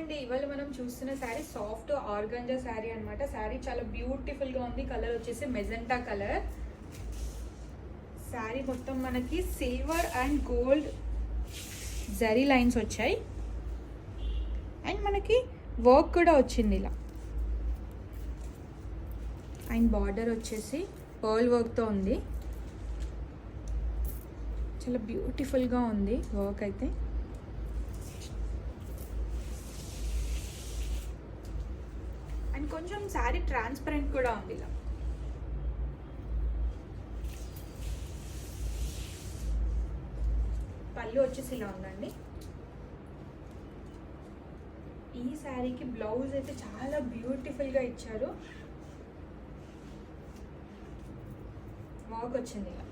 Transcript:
అండి, ఇవాళ మనం చూస్తున్న శారీ సాఫ్ట్ ఆర్గంజా శారీ అన్నమాట. శారీ చాలా బ్యూటిఫుల్ గా ఉంది. కలర్ వచ్చేసి మెజెంటా కలర్. శారీ మొత్తం మనకి silver and gold zari lines వచ్చాయి అండ్ మనకి వర్క్ కూడా వచ్చింది ఇలా. అండ్ బార్డర్ వచ్చేసి పర్ల్ వర్క్తో ఉంది. చాలా బ్యూటిఫుల్గా ఉంది వర్క్ అయితే. అండ్ కొంచెం శారీ ట్రాన్స్పరెంట్ కూడా ఉంది ఇలా. పళ్ళు వచ్చేసి ఇలా ఉందండి. ఈ శారీకి బ్లౌజ్ అయితే చాలా బ్యూటిఫుల్గా ఇచ్చారు. వర్క్ వచ్చింది ఇలా.